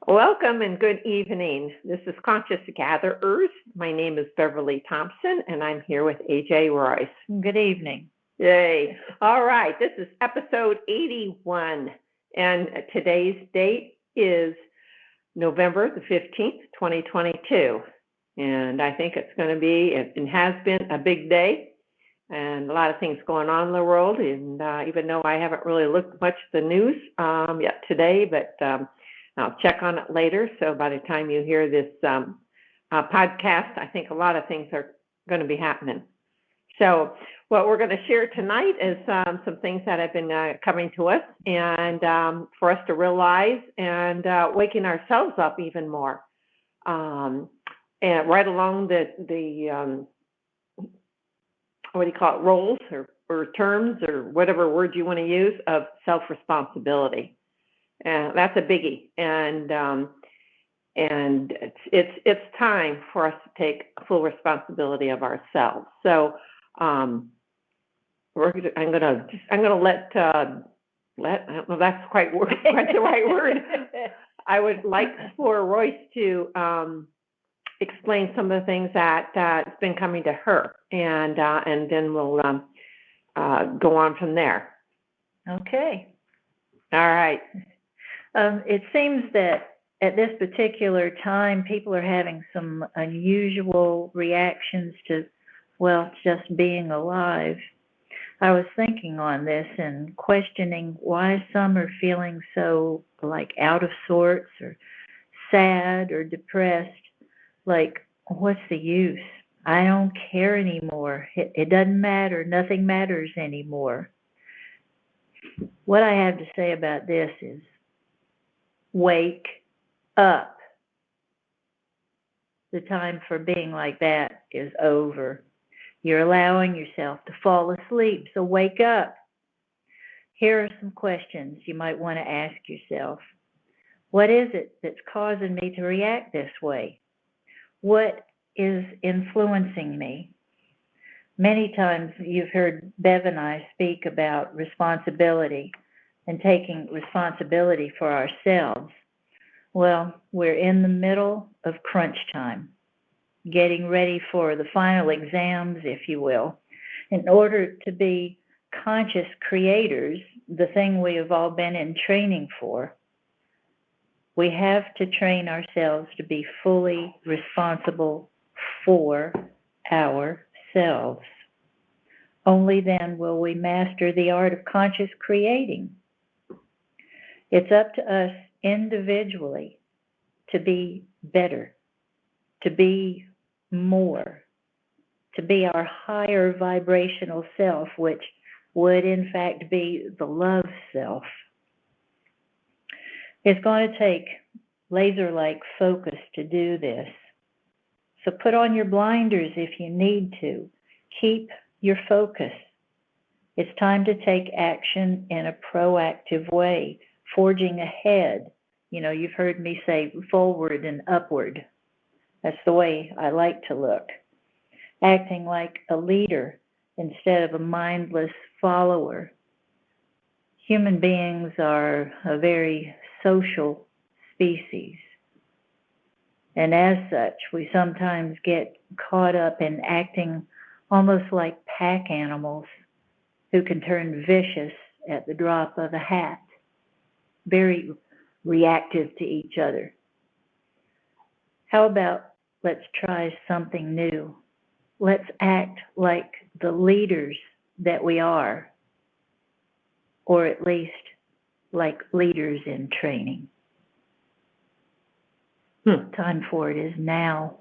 Welcome and good evening. This is Conscious Gatherers. My name is Beverly Thompson, and I'm here with AJ Royce. Good evening. Yay. All right, this is episode 81, and today's date is November the 15th, 2022. And I think it's going to be, and has been, a big day, and a lot of things going on in the world. And even though I haven't really looked much at the news yet today, but I'll check on it later. So by the time you hear this podcast, I think a lot of things are going to be happening. So what we're going to share tonight is some things that have been coming to us, and for us to realize and waking ourselves up even more. And right along the what do you call it, roles or terms or whatever word you want to use of self-responsibility. And that's a biggie, and it's time for us to take full responsibility of ourselves. So I'm gonna let I don't know if that's quite the right word. I would like for Royce to explain some of the things that's been coming to her, and then we'll go on from there. Okay. All right. It seems that at this particular time, people are having some unusual reactions to, just being alive. I was thinking on this and questioning why some are feeling so like out of sorts or sad or depressed. Like, what's the use? I don't care anymore. It doesn't matter. Nothing matters anymore. What I have to say about this is, wake up. The time for being like that is over. You're allowing yourself to fall asleep, so wake up. Here are some questions you might want to ask yourself. What is it that's causing me to react this way? What is influencing me? Many times you've heard Bev and I speak about responsibility and taking responsibility for ourselves. Well, we're in the middle of crunch time, getting ready for the final exams, if you will. In order to be conscious creators, the thing we have all been in training for, we have to train ourselves to be fully responsible for ourselves. Only then will we master the art of conscious creating. It's up to us individually to be better, to be more, to be our higher vibrational self, which would in fact be the love self. It's going to take laser-like focus to do this. So put on your blinders if you need to. Keep your focus. It's time to take action in a proactive way, forging ahead. You know, you've heard me say forward and upward. That's the way I like to look. Acting like a leader instead of a mindless follower. Human beings are a very social species. And as such, we sometimes get caught up in acting almost like pack animals who can turn vicious at the drop of a hat. Very reactive to each other. How about let's try something new? Let's act like the leaders that we are, or at least like leaders in training. Time for it is now.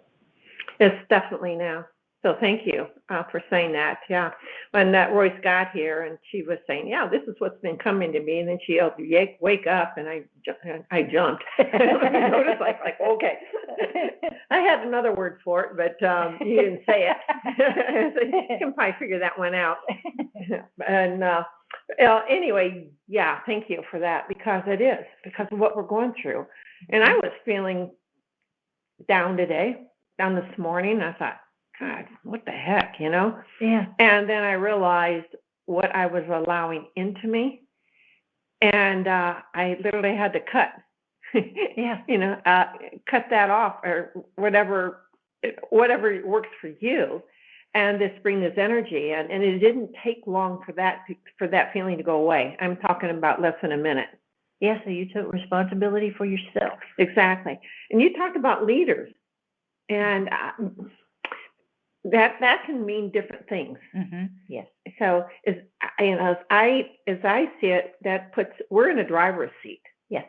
It's definitely now. So thank you for saying that. Yeah. When Royce got here and she was saying, yeah, this is what's been coming to me. And then she yelled, wake up. And I jumped. I noticed, like, okay. I had another word for it, but you didn't say it. So you can probably figure that one out. And anyway, yeah, thank you for that, because it is, because of what we're going through. And I was feeling down this morning. I thought, God, what the heck, you know? Yeah. And then I realized what I was allowing into me. And I literally had to cut Yeah. Cut that off or whatever works for you, and just bring this energy in. And it didn't take long for that feeling to go away. I'm talking about less than a minute. Yeah, so you took responsibility for yourself. Exactly. And you talked about leaders, and that can mean different things. Mm-hmm. Yes. So as I see it, we're in a driver's seat. Yes.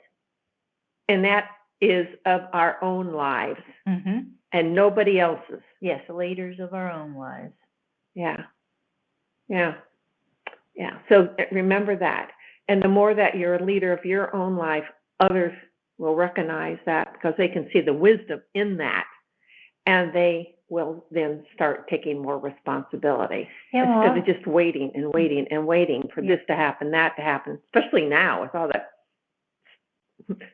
And that is of our own lives. Mm-hmm. And nobody else's. Yes, leaders of our own lives. Yeah. So remember that. And the more that you're a leader of your own life, others will recognize that because they can see the wisdom in that, and they will then start taking more responsibility instead of just waiting and waiting and waiting for this to happen, that to happen, especially now with all that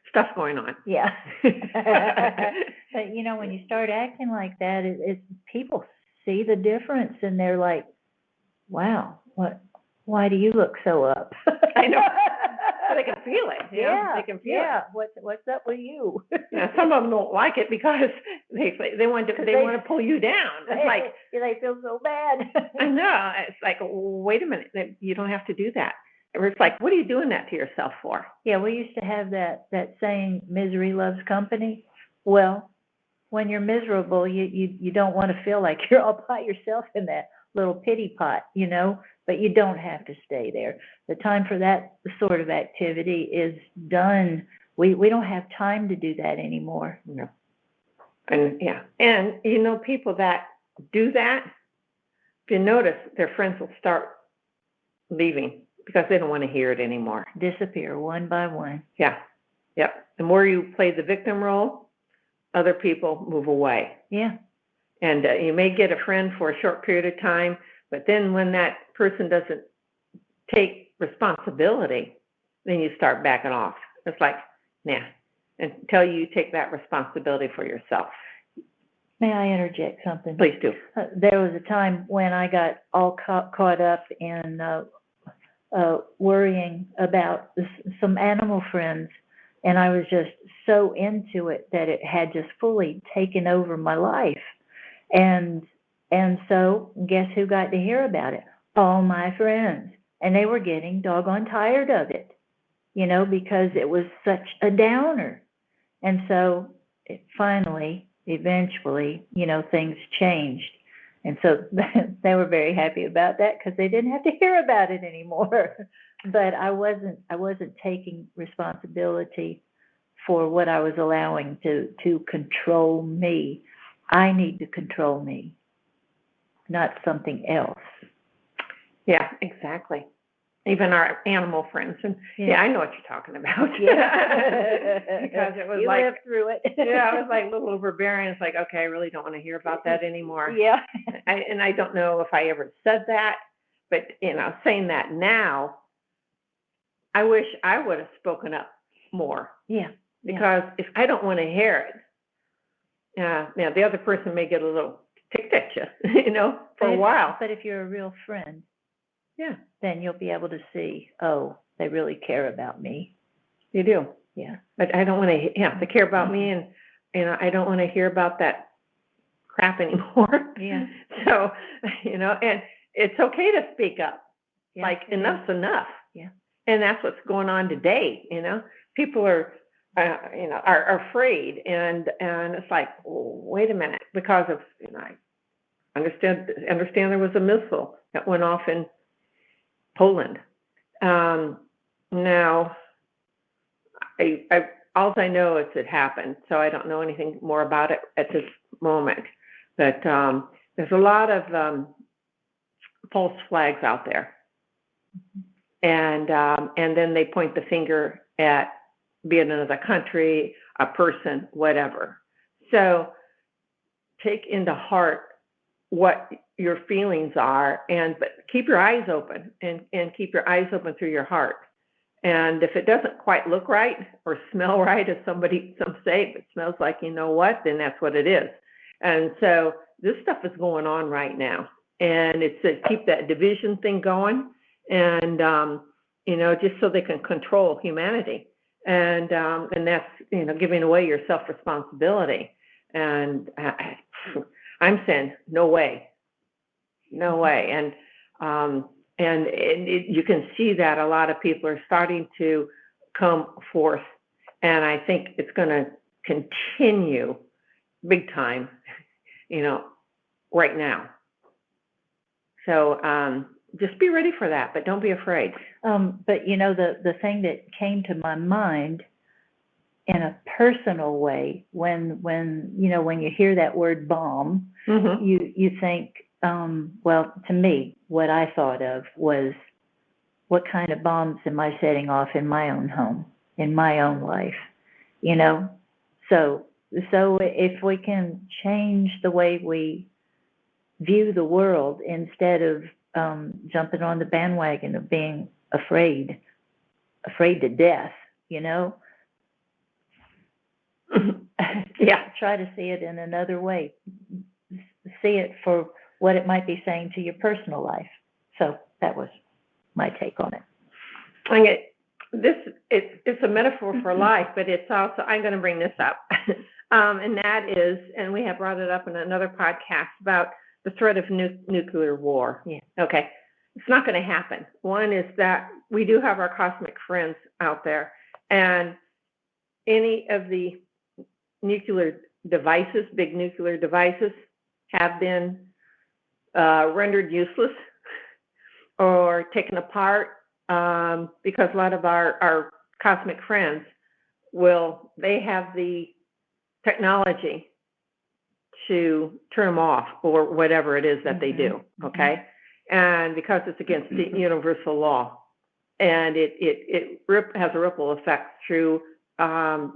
stuff going on. Yeah. But when you start acting like that, it's people see the difference and they're like, wow, why do you look so up? I know. They can feel it. Yeah. They can feel it. What's up with you? Yeah, some of them don't like it because they want to pull you down. It's like they feel so bad. I know. It's like, wait a minute, you don't have to do that. Or it's like, what are you doing that to yourself for? Yeah, we used to have that saying, misery loves company. Well, when you're miserable, you don't want to feel like you're all by yourself in that little pity pot, but you don't have to stay there. The time for that sort of activity is done. We don't have time to do that anymore. No. And people that do that, if you notice, their friends will start leaving because they don't want to hear it anymore. Disappear one by one. Yeah. Yep. The more you play the victim role, other people move away. Yeah. And you may get a friend for a short period of time, but then when that person doesn't take responsibility, then you start backing off. It's like, nah, until you take that responsibility for yourself. May I interject something? Please do. There was a time when I got all caught up in worrying about some animal friends, and I was just so into it that it had just fully taken over my life. And so guess who got to hear about it? All my friends. And they were getting doggone tired of it, because it was such a downer. And so eventually, things changed. And so they were very happy about that because they didn't have to hear about it anymore. But I wasn't taking responsibility for what I was allowing to control me. I need to control me, not something else. Yeah, exactly. Even our animal friends. And yeah, I know what you're talking about. Yeah. Because it was you like, lived through it. Yeah, it was like a little overbearing. It's like, okay, I really don't want to hear about that anymore. Yeah. I don't know if I ever said that, but saying that now, I wish I would have spoken up more. Yeah. Because if I don't want to hear it, the other person may get a little ticked at you, for a while. But if you're a real friend, yeah, then you'll be able to see, oh, they really care about me. You do. Yeah. But I don't want to, they care about me, and I don't want to hear about that crap anymore. Yeah. So, and it's okay to speak up. Yeah, like enough's enough. Yeah. And that's what's going on today. People are afraid, and it's like, wait a minute, because of I understand there was a missile that went off in Poland. Now, all I know is it happened, so I don't know anything more about it at this moment. But there's a lot of false flags out there, and then they point the finger at be it another country, a person, whatever. So take into heart what your feelings are, but keep your eyes open and keep your eyes open through your heart. And if it doesn't quite look right or smell right, as some say, if it smells like then that's what it is. And so this stuff is going on right now, and it's to keep that division thing going, and just so they can control humanity. and that's giving away your self-responsibility. And I'm saying no way, and you can see that a lot of people are starting to come forth, and I think it's going to continue big time, right now. So just be ready for that, but don't be afraid. But the thing that came to my mind in a personal way, when you hear that word bomb, you think, well, to me, what I thought of was, what kind of bombs am I setting off in my own home, in my own life? So if we can change the way we view the world, instead of jumping on the bandwagon of being afraid to death, yeah, try to see it in another way. See it for what it might be saying to your personal life. So that was my take on it. It's a metaphor for life, but it's also, I'm going to bring this up, and that is, and we have brought it up in another podcast about the threat of nuclear war. Yeah. Okay. It's not going to happen. One is that we do have our cosmic friends out there, and any of the nuclear devices, big nuclear devices, have been rendered useless or taken apart, because a lot of our cosmic friends they have the technology to turn them off, or whatever it is that they do, okay? And because it's against the universal law, and it has a ripple effect through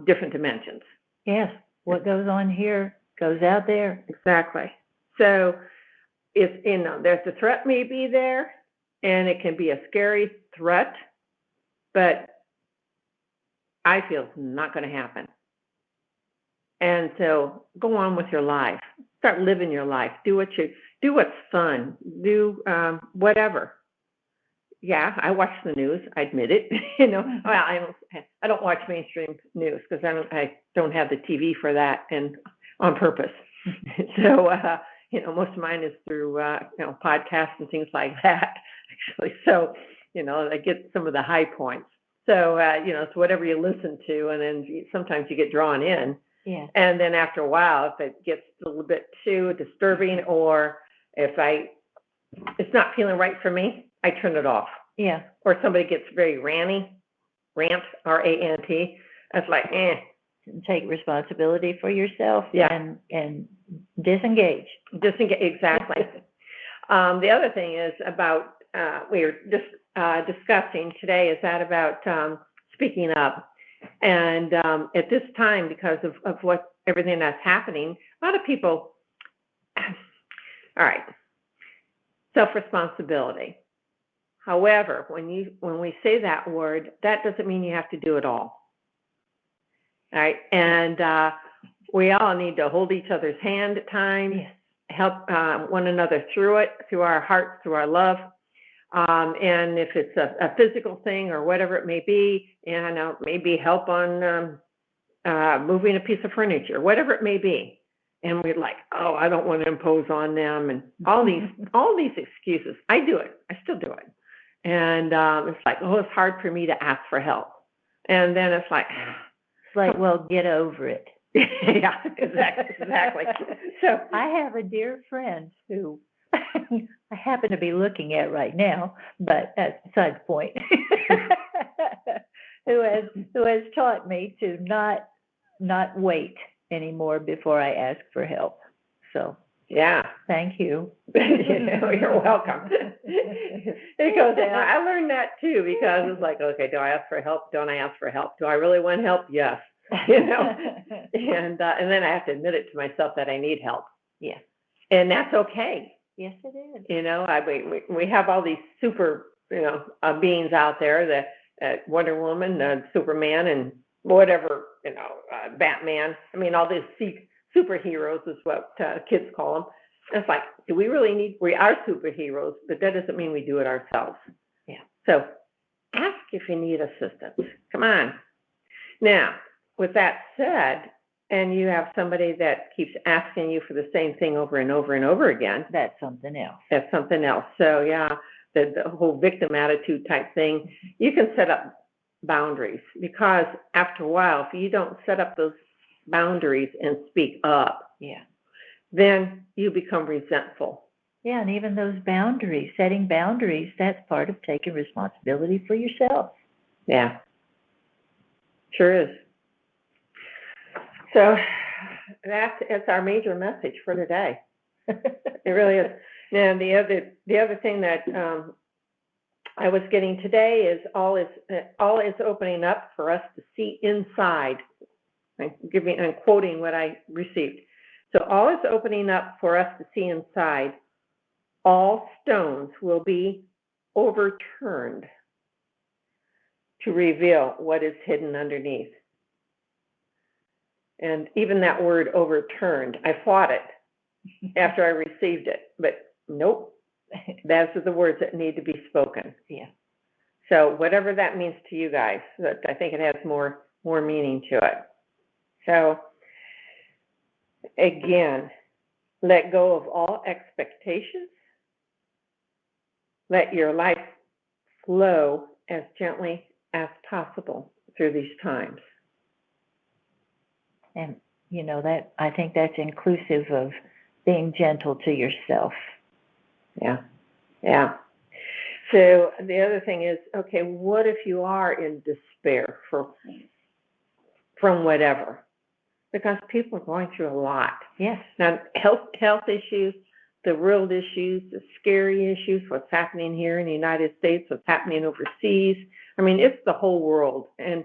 different dimensions. Yes, what goes on here goes out there. Exactly. So it's, there's the threat may be there, and it can be a scary threat, but I feel it's not going to happen. And so go on with your life. Start living your life. Do what's fun. Do whatever. Yeah, I watch the news. I admit it. Well, I don't watch mainstream news because I don't have the TV for that, and on purpose. So most of mine is through podcasts and things like that. Actually, so I get some of the high points. So it's whatever you listen to, and then sometimes you get drawn in. Yeah. And then after a while, if it gets a little bit too disturbing, or if it's not feeling right for me, I turn it off. Yeah. Or somebody gets very rant, R-A-N-T. That's like, Take responsibility for yourself. Yeah. And disengage. Exactly. The other thing is about, we were just discussing today, is that about speaking up. And at this time, because of everything that's happening, a lot of people, all right, self-responsibility. However, when we say that word, that doesn't mean you have to do it all. All right, and we all need to hold each other's hand at times, yes. Help one another through it, through our hearts, through our love. And if it's a physical thing or whatever it may be, maybe help on moving a piece of furniture, whatever it may be. And we're like, oh, I don't want to impose on them, and all these excuses. I do it. I still do it. And it's like, oh, it's hard for me to ask for help. And then it's like, well, get over it. Yeah, exactly. So I have a dear friend who I happen to be looking at right now, but that's beside the point, who has taught me to not wait anymore before I ask for help. So yeah, thank you. You're welcome. It goes, and I learned that too, because it's like, okay, do I ask for help? Don't I ask for help? Do I really want help? Yes. And then I have to admit it to myself that I need help. Yeah. And that's okay. Yes, it is. We have all these super, beings out there, the Wonder Woman, Superman, and whatever, Batman. I mean, all these superheroes is what kids call them. It's like, do we really we are superheroes, but that doesn't mean we do it ourselves. Yeah. So ask if you need assistance. Come on. Now, with that said, and you have somebody that keeps asking you for the same thing over and over and over again, That's something else. that's something else. So yeah, the whole victim attitude type thing, you can set up boundaries, because after a while, if you don't set up those boundaries and speak up, Yeah. then you become resentful. Yeah, and even those boundaries, setting boundaries, that's part of taking responsibility for yourself. Yeah, sure is. So it's our major message for today. It really is. Now the other thing that I was getting today is all is opening up for us to see inside. I'm quoting what I received. So all is opening up for us to see inside. All stones will be overturned to reveal what is hidden underneath. And even that word overturned, I fought it after I received it, but nope, those are the words that need to be spoken. Yeah. So whatever that means to you guys, I think it has more meaning to it. So again, let go of all expectations. Let your life flow as gently as possible through these times. And that I think that's inclusive of being gentle to yourself. Yeah. Yeah. So the other thing is, okay, what if you are in despair from whatever? Because people are going through a lot. Yes. Now, health issues, the world issues, the scary issues, what's happening here in the United States, what's happening overseas. I mean, it's the whole world. And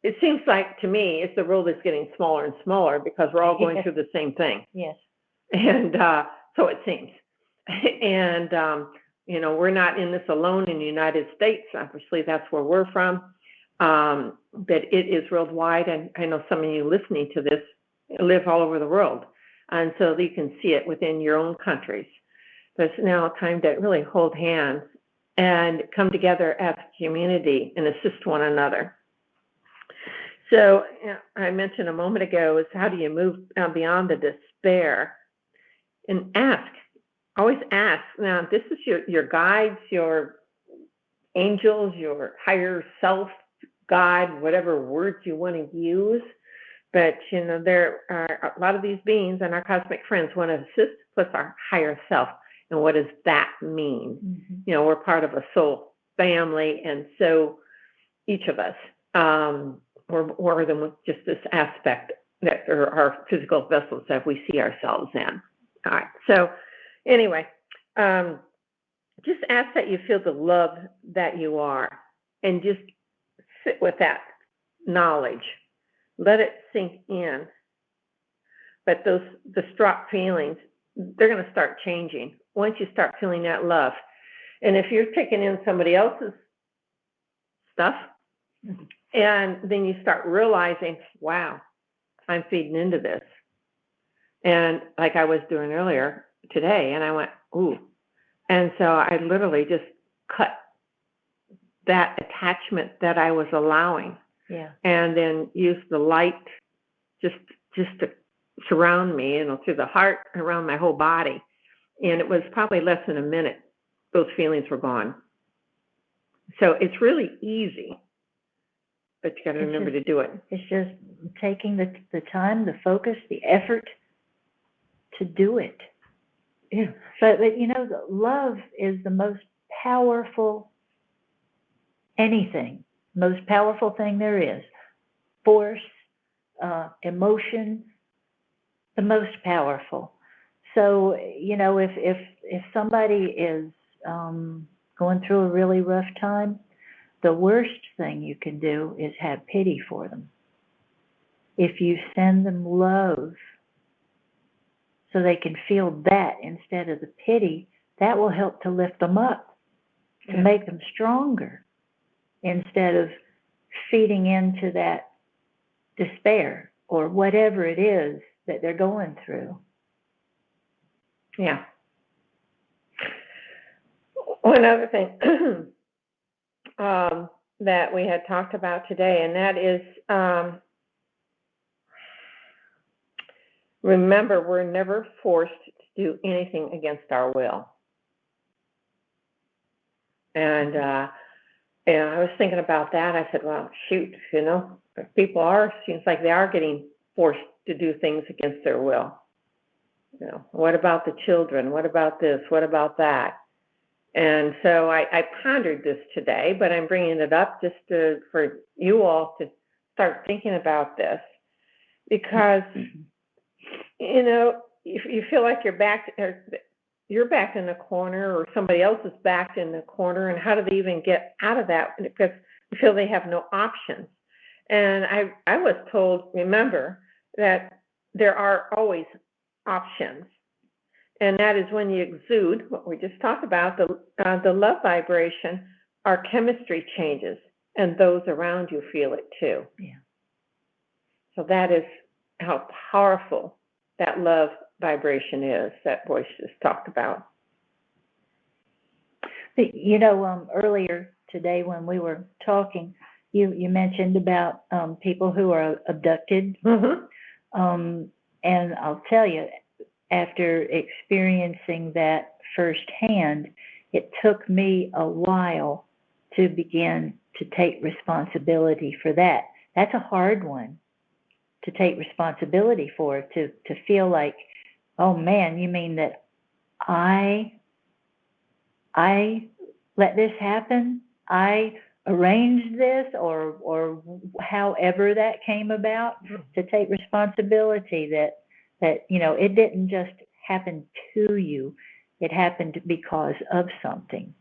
it seems like, to me, it's the world is getting smaller and smaller because we're all going through the same thing. Yes. And so it seems. And, we're not in this alone in the United States. Obviously, that's where we're from. But it is worldwide. And I know some of you listening to this live all over the world. And so you can see it within your own countries. There's now time to really hold hands and come together as a community and assist one another. So I mentioned a moment ago is how do you move beyond the despair and ask. Always ask. Now, this is your guides, your angels, your higher self, God, whatever words you want to use. But, there are a lot of these beings and our cosmic friends want to assist with our higher self. And what does that mean? Mm-hmm. We're part of a soul family. And so each of us, we're more than just this aspect that are our physical vessels that we see ourselves in. All right. So anyway, just ask that you feel the love that you are and just sit with that knowledge. Let it sink in. But those distraught feelings, they're going to start changing once you start feeling that love. And if you're taking in somebody else's stuff, and then you start realizing, wow, I'm feeding into this. And like I was doing earlier today, and I went, ooh. And so I literally just cut that attachment that I was allowing. Yeah. And then use the light just to surround me, through the heart, around my whole body. And it was probably less than a minute, those feelings were gone. So it's really easy, but you got to remember to do it. It's just taking the time, the focus, the effort to do it. Yeah. But love is the most powerful most powerful thing there is. Force, emotion, the most powerful. So, if somebody is going through a really rough time, the worst thing you can do is have pity for them. If you send them love so they can feel that instead of the pity, that will help to lift them up, to make them stronger, instead of feeding into that despair or whatever it is that they're going through. Yeah. One other thing, that we had talked about today, and that is, remember, we're never forced to do anything against our will. And I was thinking about that. I said, well, shoot, if people seems like they are getting forced to do things against their will. What about the children? What about this? What about that? And so I pondered this today, but I'm bringing it up just for you all to start thinking about this, because if you feel like you're backed in the corner, or somebody else is backed in the corner, and how do they even get out of that? Because they feel they have no options. And I was told, remember, that there are always options. And that is when you exude what we just talked about, the love vibration, our chemistry changes, and those around you feel it too. Yeah. So that is how powerful that love vibration is that Boyce just talked about. Earlier today when we were talking, you mentioned about people who are abducted. Mm-hmm. And I'll tell you, after experiencing that firsthand, it took me a while to begin to take responsibility for that. That's a hard one to take responsibility for, to feel like, oh man, you mean that I let this happen? I arranged this, or however that came about, to take responsibility that it didn't just happen to you, it happened because of something.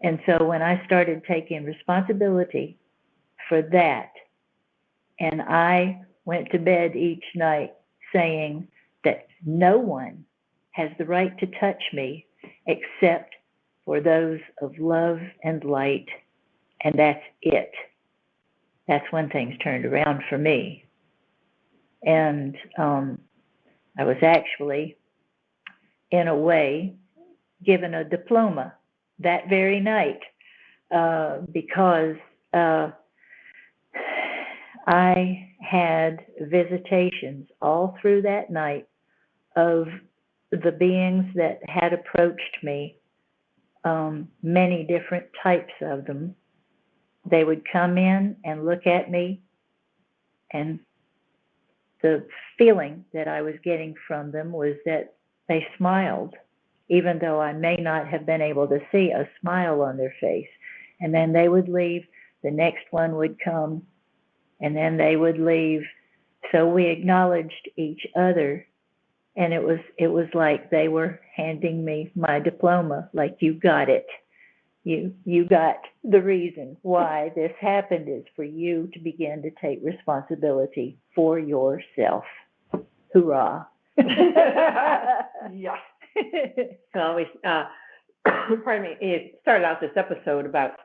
And so when I started taking responsibility for that, and I went to bed each night saying that no one has the right to touch me except for those of love and light, and that's it. That's when things turned around for me. And I was actually, in a way, given a diploma that very night, because I had visitations all through that night of the beings that had approached me, many different types of them. They would come in and look at me, and the feeling that I was getting from them was that they smiled, even though I may not have been able to see a smile on their face. And then they would leave, the next one would come, and then they would leave. So we acknowledged each other, and it was like they were handing me my diploma, like, you got it. You got the reason why this happened is for you to begin to take responsibility for yourself. Hoorah. Yeah. So pardon me, it started out this episode about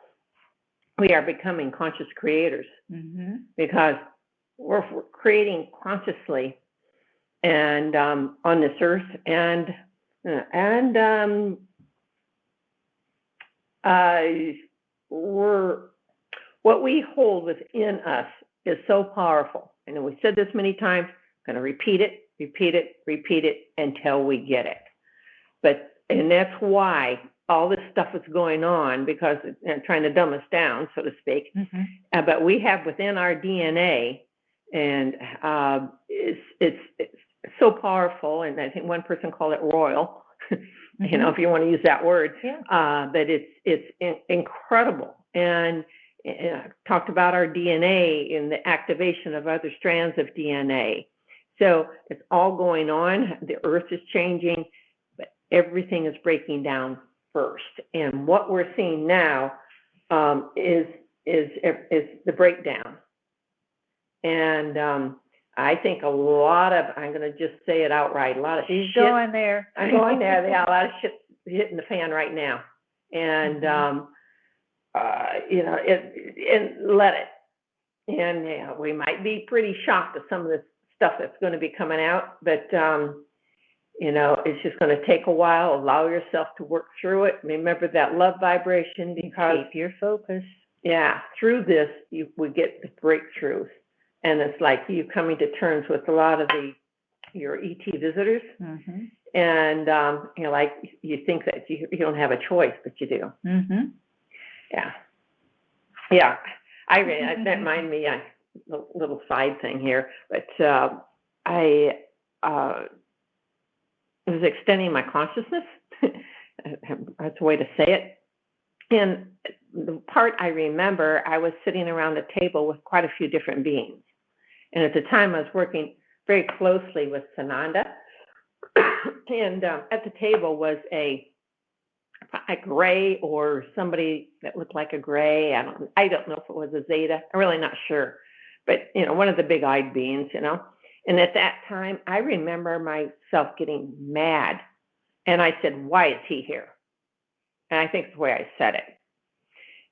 we are becoming conscious creators, Mm-hmm. because we're creating consciously and on this earth, and what we hold within us is so powerful. And we said this many times, I'm going to repeat it until we get it. And that's why all this stuff is going on, because it's trying to dumb us down, so to speak. Mm-hmm. But we have within our DNA, and it's so powerful. And I think one person called it royal. Mm-hmm. If you want to use that word. Yeah. But it's incredible. And talked about our DNA and the activation of other strands of DNA. So it's all going on. The earth is changing, but everything is breaking down first. And what we're seeing now is the breakdown. And I think a lot of, I'm going to just say it outright, a lot of She's shit. going there. I'm going there. Yeah, a lot of shit hitting the fan right now. And, Mm-hmm. And let it. And we might be pretty shocked at some of the stuff that's going to be coming out, but it's just going to take a while. Allow yourself to work through it. Remember that love vibration, because keep your focus. yeah, through this, you would get the breakthroughs. And it's like you coming to terms with a lot of your ET visitors. Mhm. And, like you think that you don't have a choice, but you do. Mhm. Yeah. Yeah. That reminded me, a little side thing here, but I was extending my consciousness. That's a way to say it. And the part I remember, I was sitting around a table with quite a few different beings. And at the time, I was working very closely with Sananda. And at the table was a gray or somebody that looked like a gray. I don't know if it was a Zeta. I'm really not sure. But, one of the big-eyed beings, And at that time, I remember myself getting mad. And I said, why is he here? And I think it's the way I said it.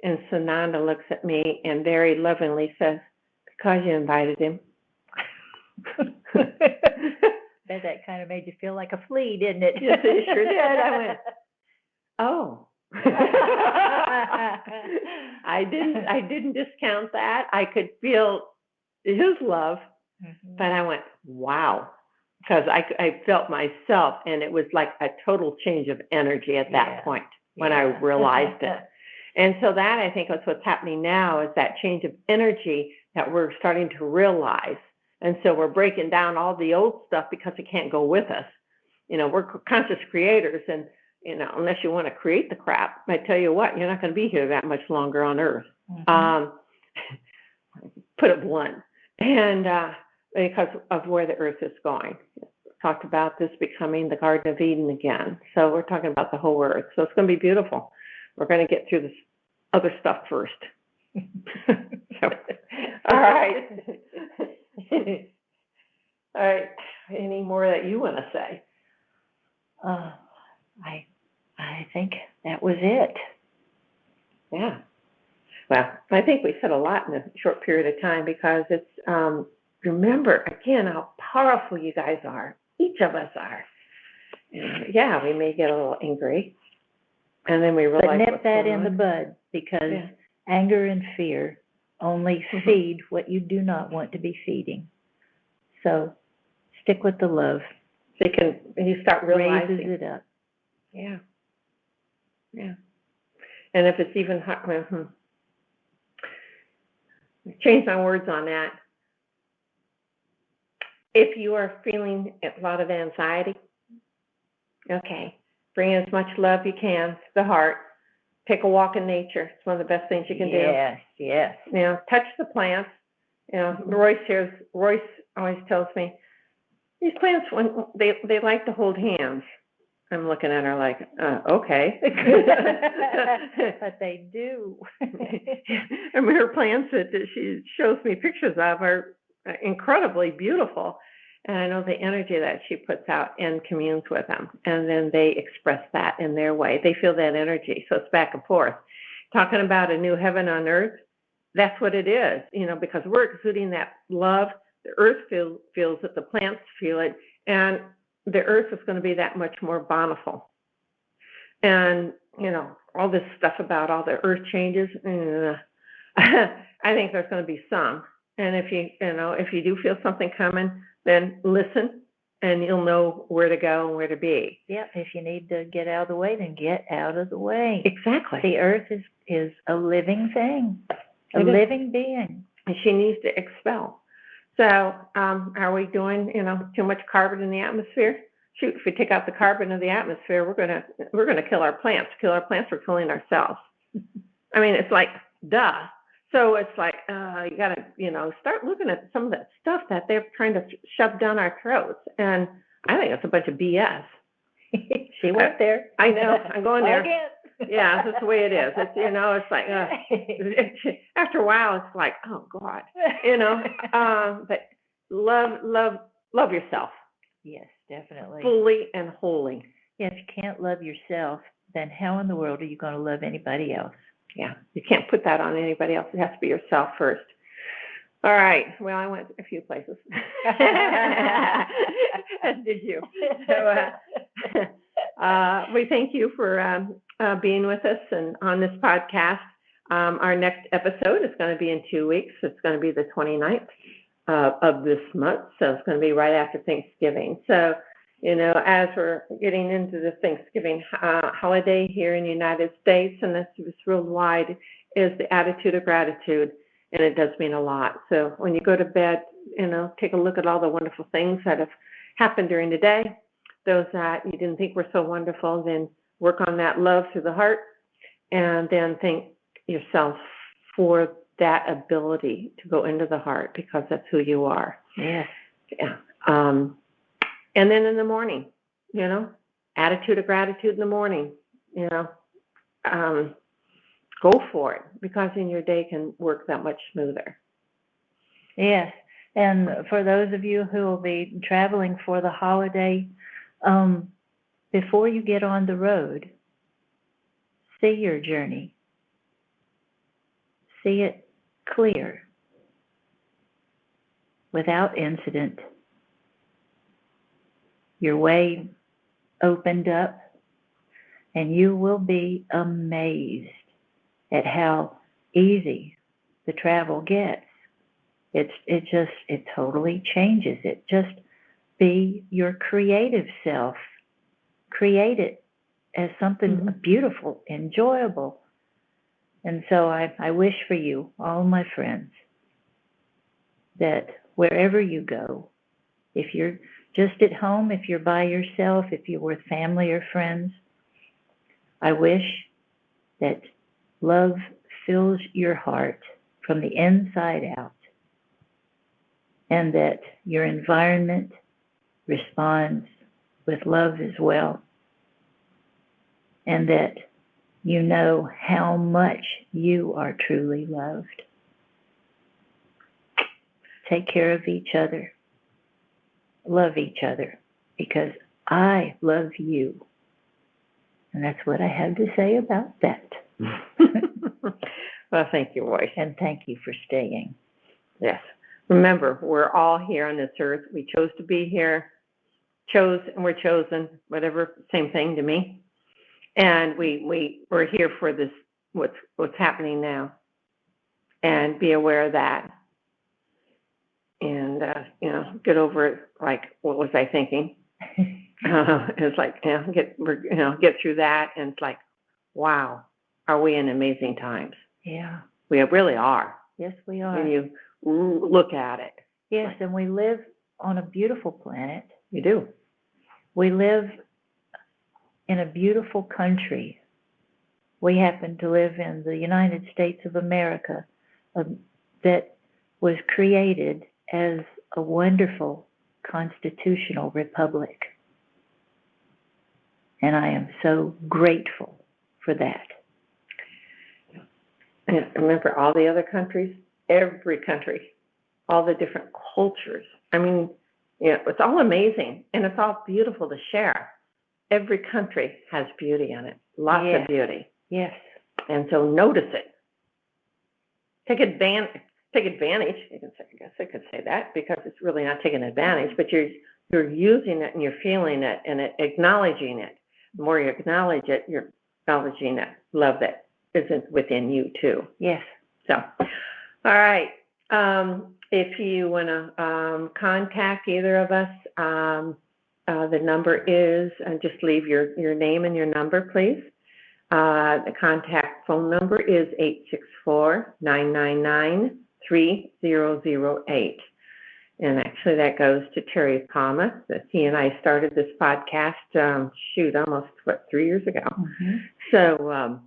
And Sananda looks at me and very lovingly says, because you invited him. Bet that kind of made you feel like a flea, didn't it? Yes, it sure did. I went, oh. I didn't discount that. I could feel his love, but I went, wow. Because I felt myself, and it was like a total change of energy at that point when I realized it. And so that, I think, is what's happening now, is that change of energy that we're starting to realize. And so we're breaking down all the old stuff because it can't go with us. We're conscious creators, and, unless you want to create the crap, I tell you what, you're not going to be here that much longer on Earth. Put it blunt. And because of where the Earth is going. Talked about this becoming the Garden of Eden again. So we're talking about the whole Earth. So it's going to be beautiful. We're going to get through this other stuff first. All right. All right. Any more that you want to say? I think that was it. Yeah. Well, I think we said a lot in a short period of time, because it's, remember, again, how powerful you guys are. Each of us are. Yeah, we may get a little angry. And then we realize But nip that in the bud, because anger and fear only feed what you do not want to be feeding. So stick with the love. You start realizing. Raises it up. Yeah. Yeah. And if it's even hard, change my words on that. If you are feeling a lot of anxiety, okay, bring as much love you can to the heart. Take a walk in nature. It's one of the best things you can do. Yes. Touch the plants. Royce always tells me, these plants, when they like to hold hands. I'm looking at her like, okay. But they do. And her plants that she shows me pictures of are incredibly beautiful. And I know the energy that she puts out and communes with them. And then they express that in their way. They feel that energy. So it's back and forth. Talking about a new heaven on earth, that's what it is, because we're exuding that love. The earth feels it, the plants feel it, and the earth is going to be that much more bountiful. And, all this stuff about all the earth changes, I think there's going to be some. And if you do feel something coming, then listen, and you'll know where to go and where to be. Yeah, if you need to get out of the way, then get out of the way. Exactly. The earth is a living thing, a living being. And she needs to expel. So are we doing, too much carbon in the atmosphere? Shoot, if we take out the carbon of the atmosphere, we're gonna kill our plants. Kill our plants, we're killing ourselves. I mean, it's like, duh. So it's like, you gotta, start looking at some of that stuff that they're trying to shove down our throats. And I think it's a bunch of BS. She went there. I know, I'm going there. Again. Yeah, that's the way it is. It's, it's like, after a while, it's like, oh God, but love yourself. Yes, definitely. Fully and wholly. Yeah, if you can't love yourself, then how in the world are you going to love anybody else? Yeah, you can't put that on anybody else. It has to be yourself first. All right. Well, I went a few places. As did you. So we thank you for being with us and on this podcast. our next episode is going to be in 2 weeks. It's going to be the 29th of this month, so it's going to be right after Thanksgiving. So, as we're getting into the Thanksgiving holiday here in the United States, and this worldwide, is the attitude of gratitude, and it does mean a lot. So when you go to bed, take a look at all the wonderful things that have happened during the day, those that you didn't think were so wonderful, then work on that love through the heart, and then thank yourself for that ability to go into the heart, because that's who you are. Yes. Yeah. And then in the morning, attitude of gratitude in the morning, go for it, because then your day can work that much smoother. Yes. And for those of you who will be traveling for the holiday, before you get on the road, see your journey. See it clear, without incident. Your way opened up, and you will be amazed at how easy the travel gets. It totally changes it. Just be your creative self. Create it as something beautiful, enjoyable. And so I wish for you, all my friends, that wherever you go, if you're just at home, if you're by yourself, if you're with family or friends, I wish that love fills your heart from the inside out, and that your environment responds with love as well, and that you know how much you are truly loved. Take care of each other. Love each other, because I love you. And that's what I have to say about that. Well, thank you, Royce. And thank you for staying. Yes. Remember, we're all here on this earth. We chose to be here, chose and we're chosen, whatever, same thing to me. And we're here for this, what's happening now. And be aware of that. And, get over it, like, what was I thinking? It's like, get through that. And it's like, wow, are we in amazing times? Yeah. We really are. Yes, we are. When you look at it. Yes, and we live on a beautiful planet. You do. We live in a beautiful country. We happen to live in the United States of America, that was created as a wonderful constitutional republic. And I am so grateful for that. And remember, all the other countries, every country, all the different cultures. I mean, it's all amazing, and it's all beautiful to share. Every country has beauty in it, lots of beauty. Yes. And so notice it. Take advantage. I guess I could say that, because it's really not taking advantage, but you're using it and you're feeling it and acknowledging it. The more you acknowledge it, you're acknowledging that love that isn't within you too. Yes. So, all right. If you want to contact either of us, the number is, just leave your name and your number, please. The contact phone number is 864-999-3008. And actually that goes to Terry Thomas. He and I started this podcast, almost 3 years ago. Mm-hmm. So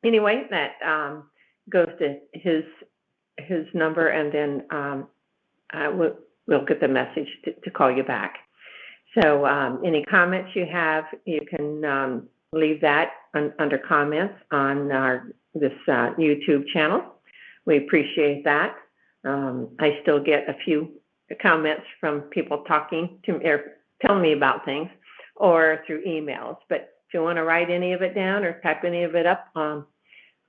anyway, that goes to his number, and then we'll get the message to call you back. So any comments you have, you can leave that under comments on this YouTube channel. We appreciate that. I still get a few comments from people talking to me or telling me about things, or through emails. But if you want to write any of it down or type any of it up on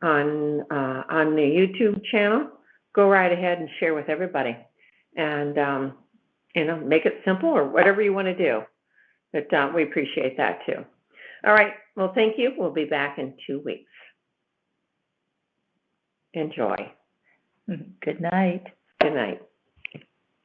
the YouTube channel, go right ahead and share with everybody, and make it simple, or whatever you want to do. But we appreciate that too. All right. Well, thank you. We'll be back in 2 weeks. enjoy. Good night. Good night.